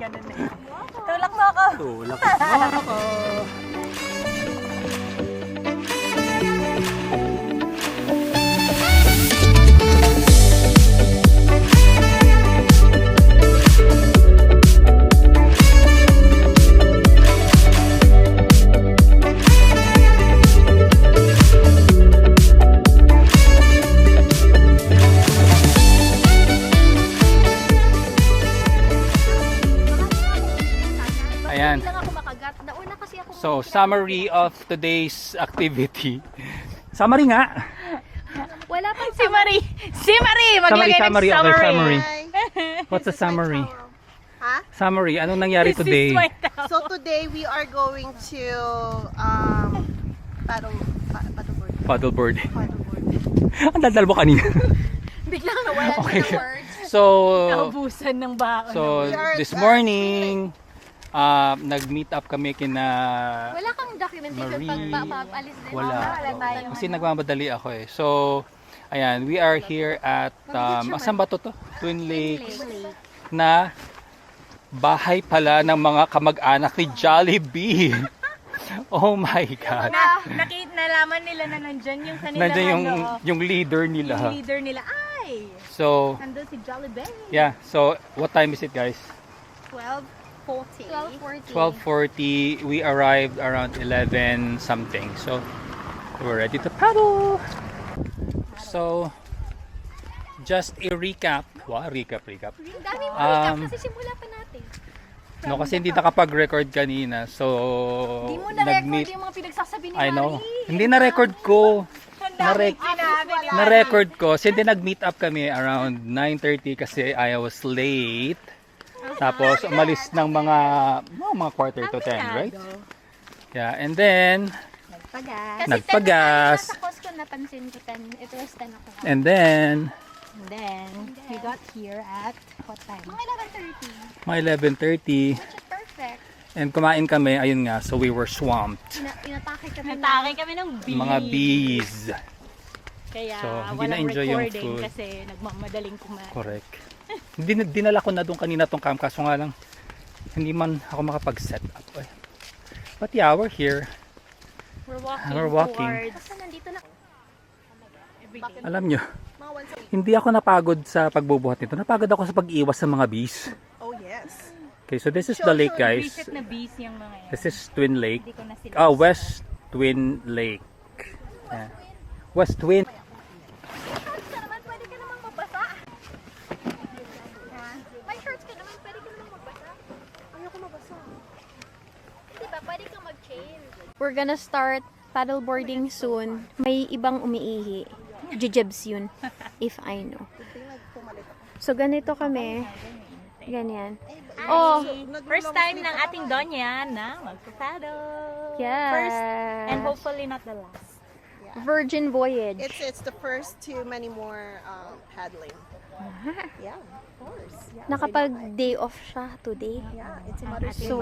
ganun eh. Tulak mo ako. Tulak mo ako. Ayan. Lang ako makagat. Nauna kasi ako. So, summary of today's activity. Summary nga. Wala pang Si Marie! Si Marie! Maglagay ng Summary, summary. okay, summary. What's the summary? Huh? Summary, anong nangyari This is today? my towel. So today we are going to paddleboard. Paddleboard. Paddleboard. Ang daldal mo kanina. Biglang nawala Okay. ng words. So, Naubusan ng baon. so We are this done. morning, nag-meet up kami kina Wala kang documentation Marie. pag paalis din. Wala. Wala tayo. Kasi nagmamadali ako eh. So, ayan, we are here at, asan ba to? Twin Lakes na bahay pala ng mga kamag-anak ni Jollibee. Oh my God. Nalaman nila na nandyan yung kanila. Nandiyan yung leader nila. Yung leader nila. Ay! So, Nandun si Jollibee. yeah. So, what time is it, guys? 12:40. 12:40. 12:40. We arrived around 11 something. So, we're ready to paddle. So, just a recap. Wow, recap. Ang dami mo recap Um, kasi simula pa natin. No, kasi hindi nakapag-record kanina. So, Hindi mo na-record nag-meet. yung mga pinagsasabi ni I know. Marie. Hindi na-record ko. Sinabi nila. Na-record ko. Kasi hindi nag-meet up kami around 9:30 kasi I was late. Tapos umalis ng mga quarter to 10, right? Yeah, and then Kasi nagpagas. Sa Costco napansin ko 10. It was 10 o'clock. And then And then, we got here at what time? Mga 11:30. mga 11:30 Which is perfect. and kumain kami, ayun nga, so we were swamped. Inatake kami. Natake kami ng bees. Mga bees. Kaya So, hindi walang na-enjoy yung recording food. kasi nagmamadaling kumain. Correct. Dinala ko na doon kanina tong cam, kaso nga lang hindi man ako makapag-set up. Eh. But yeah, we're here. We're walking, We're walking. towards Kasi nandito na. everything. Alam nyo, Mga once a week. hindi ako napagod sa pagbubuhat nito. Napagod ako sa pag-iwas sa mga bees. Oh yes. Okay, so this is the lake, guys. Visit na bees yung mga yan. This is Twin Lake. Hindi ko na sila. West Twin Lake. Yeah. West Twin. Shorts ka naman, pwede ka namang magbasa. May shorts ka naman, pwede ka namang magbasa. Ayoko mabasa. Diba, pwede kang mag-change. We're gonna start paddleboarding soon. May ibang umiihi. Jujebs yun, if I know. So, ganito kami. Ganyan. Oh, First time ng ating Donya na magpapaddle. yes. First and hopefully not the last. Virgin voyage. It's the first to many more paddling. Yeah, of course. Yeah, Nakapag-day off siya today. yeah, it's a Mother's Day. So,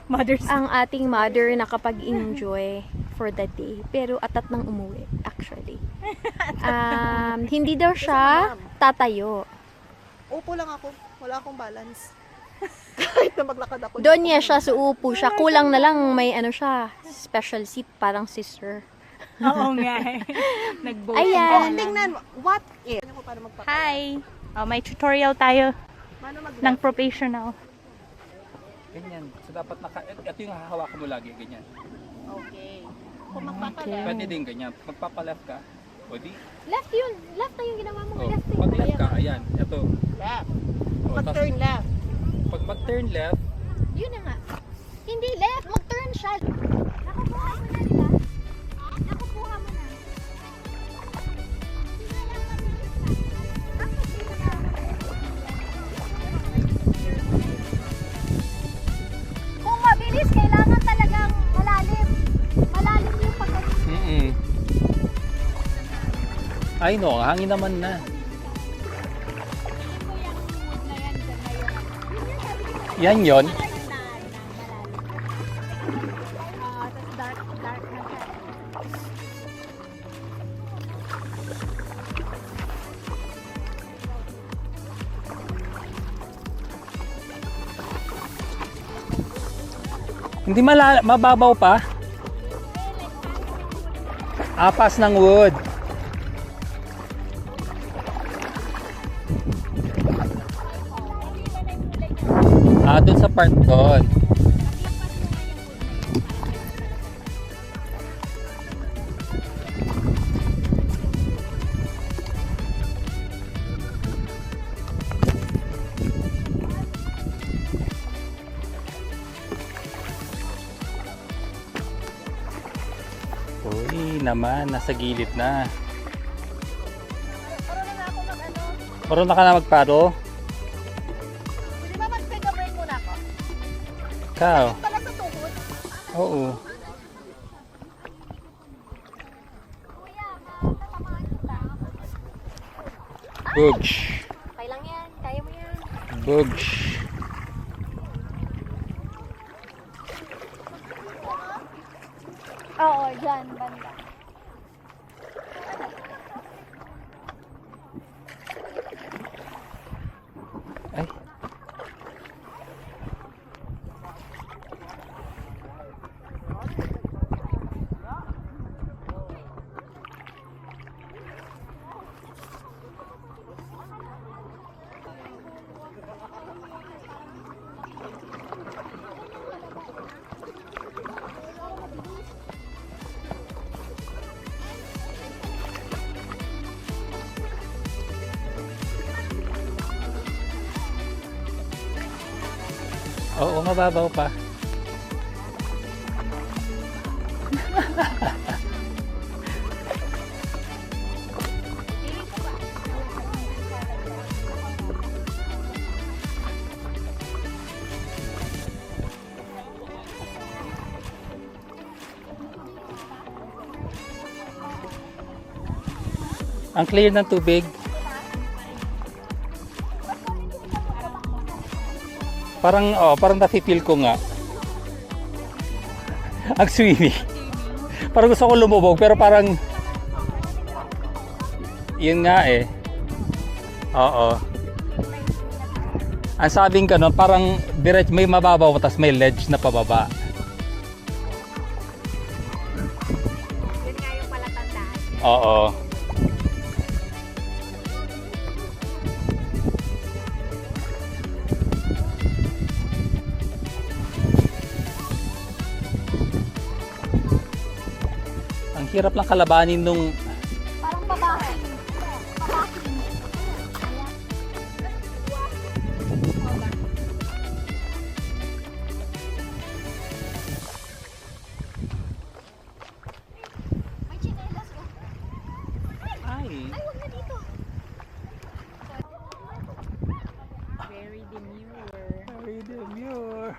Mothers. ang ating mother nakapag-enjoy for the day. Pero atat nang umuwi, actually. Hindi daw siya tatayo. Upo lang ako. Wala akong balance. Kahit na maglakad ako. Doon niya siya, suupo siya. Kulang na lang may ano siya, special seat, parang sister. Oo nga. Nag-boat. Ayan. Tingnan mo. What if? Ano ko paano magpapalala? Hi. May tutorial tayo Paano mag ng professional. Ganyan. So dapat ito yung hahawakan mo lagi, ganyan. Okay. Kung magpapalala. Pwede din ganyan. Magpapaleft ka. O di. Left yun. Left na yung ginawa mo. Oh, Left yun. pag left ka, ayan. Ito. Left. Oh, tas Mag-turn left. pag mag-turn left, Yun na nga. Hindi left. Mag-turn siya. Nakukuha mo na, di ba? Nakukuha mo na. Kung mabilis, kailangan talagang malalim. Malalim yung pagkakas. Ay no, hangin naman na. Yan yon. Hindi mababaw pa. Apas ng wood. Doon sa part doon. Uy, naman, nasa gilid na. Marunong na ka na mag-paddle? Pwede ba mag-take a break muna ako? Ikaw? Pala sa tuhod. Oo. Bugs. Okay lang yan. Kaya mo yan. Bugs. Oo, dyan, banda. Ay. Oo, mababaw pa. Ang clear ng tubig. Parang nafe-feel ko nga. Ang swimming. Parang gusto ko lumubog pero parang yun nga eh. Oo. Ang sabing ka no, parang direct may mababaw tapos may ledge na pababa. Yun nga yung palatandaan. Oo. Ang hirap lang kalabanin nung Parang babakin. May chinelas ko. ay. Huwag na dito. Very demure. Very demure.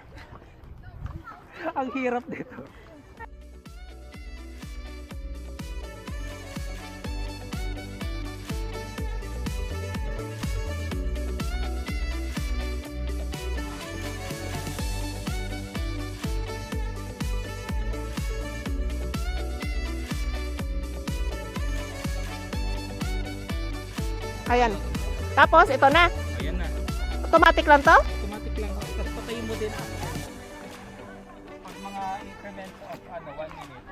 Ang hirap dito. Ayan. Tapos, ito na. Ayan na. Automatic lang to? Automatic lang. Tapos patayin mo din ang pag mga increments of 1 minute.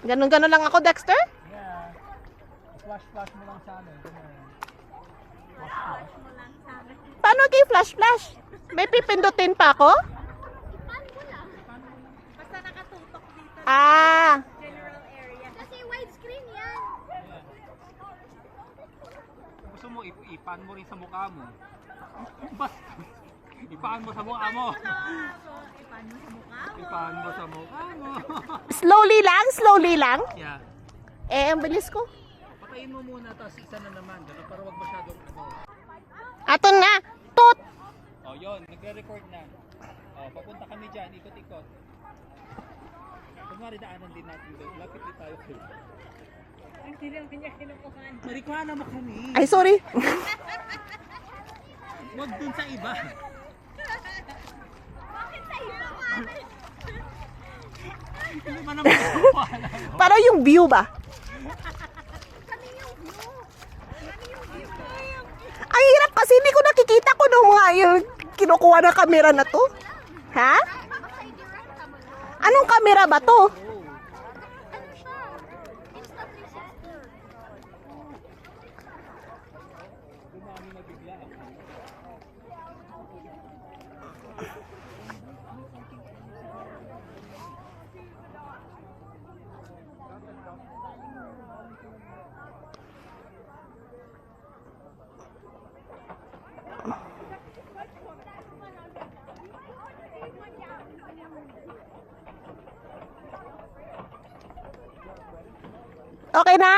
Ganun-ganun lang ako, Dexter? Yeah. Flash mo lang sa ano. Ganun. Paano kay flash-flash? May pipindutin pa ako? Basta nakatutok dito Ah, general area. Kasi widescreen yan. Gusto mo, ipan mo rin sa mukha mo. Basta, ipan mo sa mukha mo. Ipan mo sa mukha mo. Ipan mo sa mukha mo. slowly lang. Yeah. Eh, ang bilis ko. Patayin mo muna, tapos isa na naman. Ganun, para wag masyadong ano. Ato na. Tot. Oh, yun. Nagre-record na. Oh, papunta kami dyan. Ikot-ikot. Kunwari daanan din natin doon. Lapit din tayo. Hindi naman niya kinukuhan. Marikuha naman kami. Ay, sorry. Wag dun sa iba. Bakit sa iba? Hindi ba naman kukuha na? Para yung view ba? Ang hirap kasi hindi ko nakikita ko nung mga yung kinukuha ng kamera na to. Ha? Anong camera ba to? Okay na?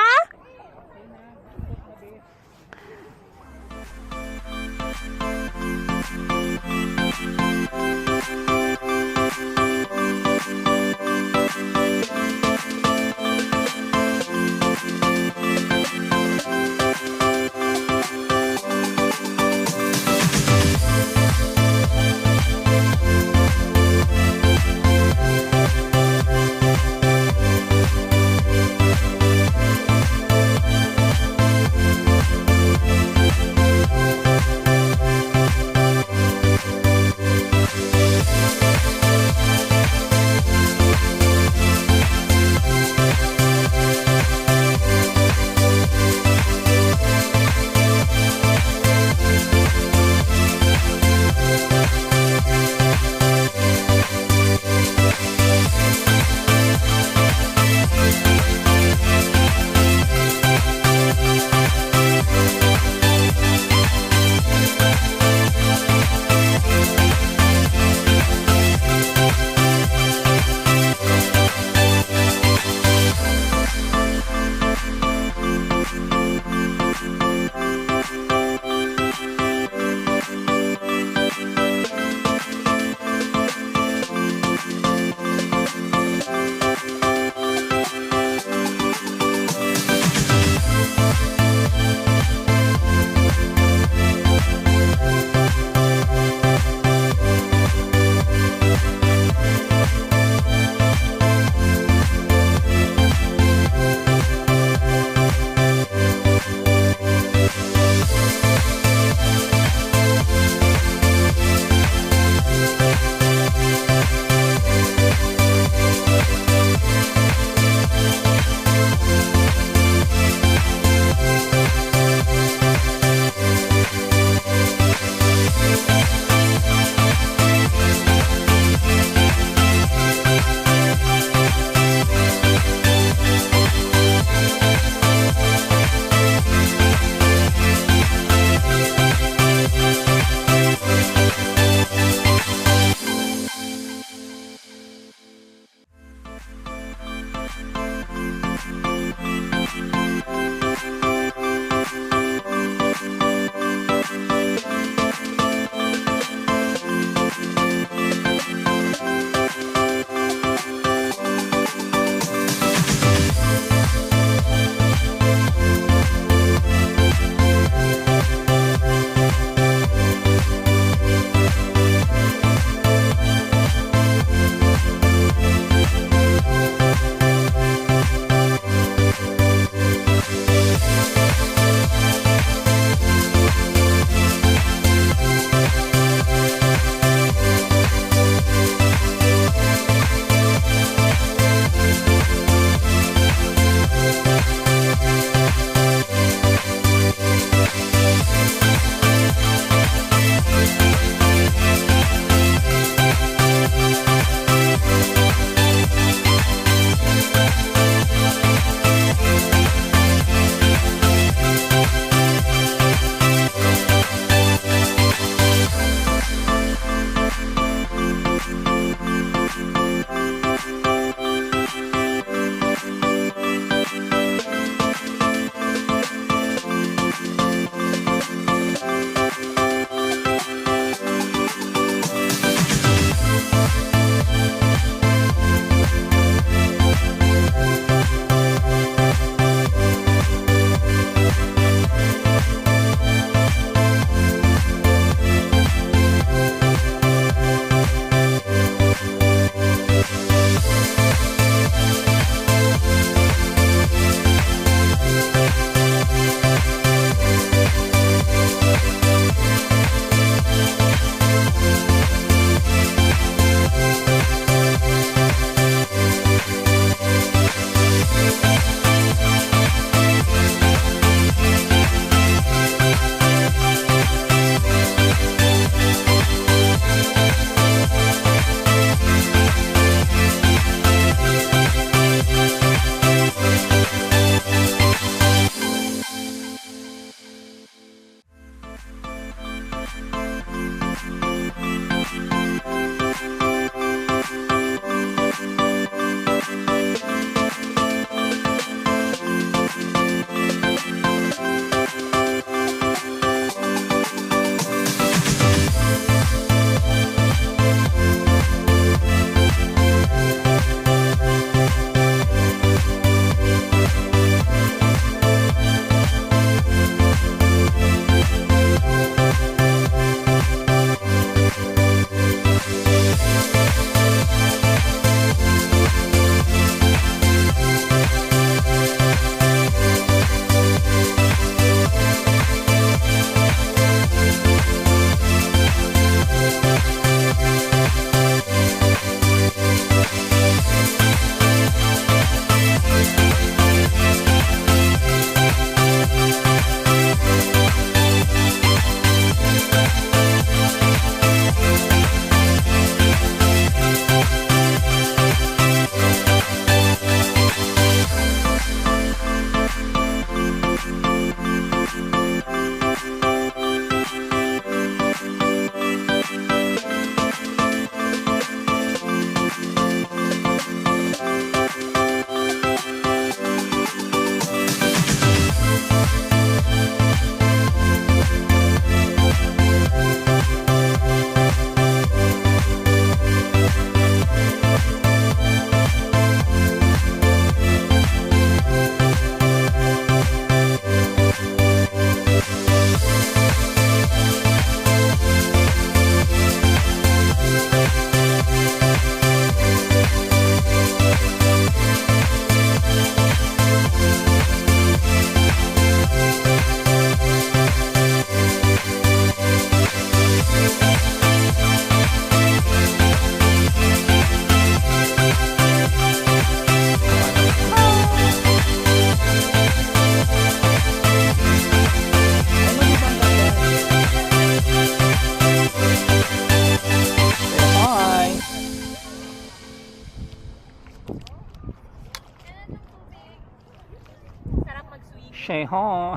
Sheho.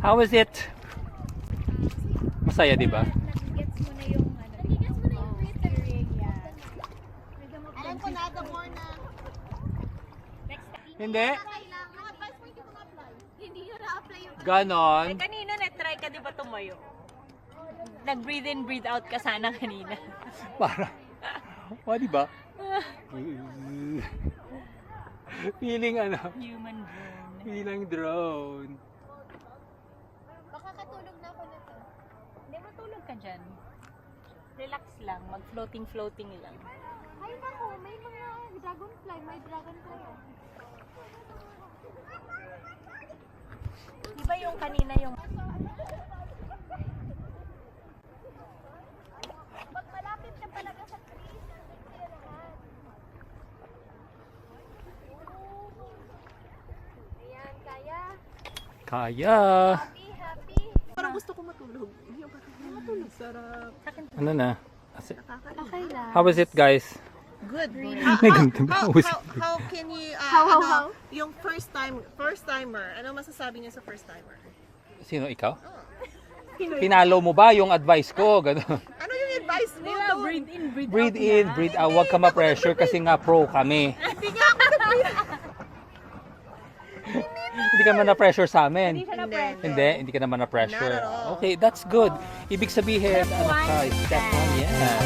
How was it? Masaya, di ba? Alam ko na, the more na Hindi. yung advice mo hindi ko na-apply. Hindi yun na-apply yung Ganon. Kanina na-try ka, di ba tumayo? Nag-breathe in, breathe out ka sana kanina. Para. O, di ba? Feeling ano? Human drone. Feeling drone. Baka katulog na ako nito. Hindi, matulog ka dyan. Relax lang, mag-floating lang. Ay nako, may mga dragonfly. May dragonfly. Di ba yung kanina yung... Pag malapit ka talaga sa trees, sila lahat. Ayan, kaya. Kaya. Happy. Parang gusto ko matulog. Yung parang matulog. Sarap. Ano na? Okay lang. How was it, guys? Good. How was it? How can you, How? yung first timer, ano masasabi niya sa first timer? Sino, ikaw? Pinalo mo ba yung advice ko? Ganun. Ano yung advice mo doon? Breathe in, breathe out. Breathe in, breathe out. Huwag ka ma-pressure kasi nga pro kami. Hindi ka man na-pressure sa amin. Hindi ka naman na-pressure. Not at all. Okay, that's good. Ibig sabihin, ano ka, step 1, yeah.